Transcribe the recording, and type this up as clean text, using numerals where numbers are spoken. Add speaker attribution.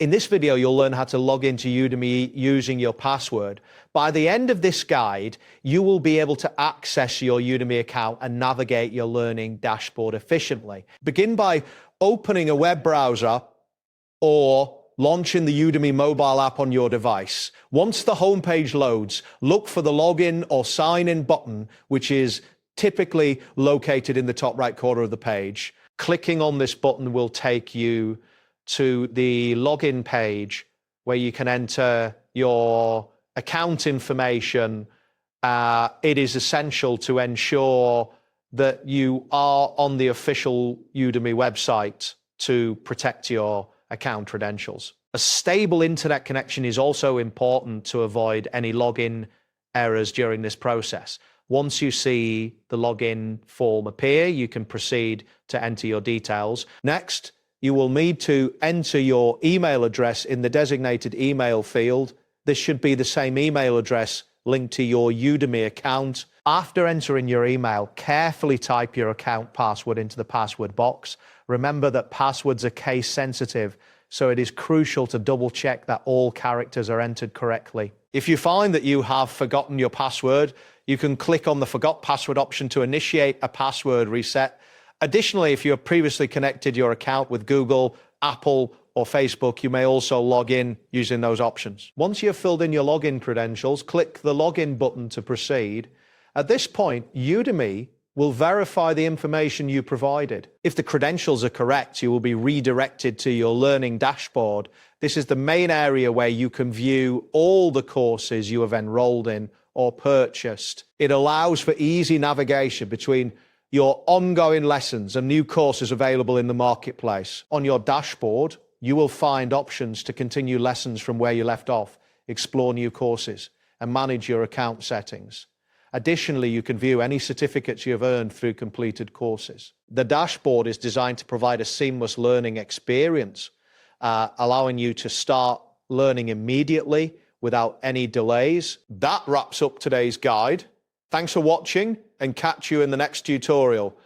Speaker 1: In this video, you'll learn how to log into Udemy using your password. By the end of this guide, you will be able to access your Udemy account and navigate your learning dashboard efficiently. Begin by opening a web browser or launching the Udemy mobile app on your device. Once the homepage loads, look for the login or sign in button, which is typically located in the top right corner of the page. Clicking on this button will take you to the login page where you can enter your account information. It is essential to ensure that you are on the official Udemy website to protect your account credentials. A stable internet connection is also important to avoid any login errors during this process. Once you see the login form appear, you can proceed to enter your details. Next, you will need to enter your email address in the designated email field. This should be the same email address linked to your Udemy account. After entering your email, carefully type your account password into the password box. Remember that passwords are case sensitive, so it is crucial to double check that all characters are entered correctly. If you find that you have forgotten your password, you can click on the Forgot Password option to initiate a password reset. Additionally, if you have previously connected your account with Google, Apple, or Facebook, you may also log in using those options. Once you've filled in your login credentials, click the login button to proceed. At this point, Udemy will verify the information you provided. If the credentials are correct, you will be redirected to your learning dashboard. This is the main area where you can view all the courses you have enrolled in or purchased. It allows for easy navigation between your ongoing lessons and new courses available in the marketplace. On your dashboard, you will find options to continue lessons from where you left off, explore new courses, and manage your account settings. Additionally, you can view any certificates you have earned through completed courses. The dashboard is designed to provide a seamless learning experience, allowing you to start learning immediately without any delays. That wraps up today's guide. Thanks for watching, and catch you in the next tutorial.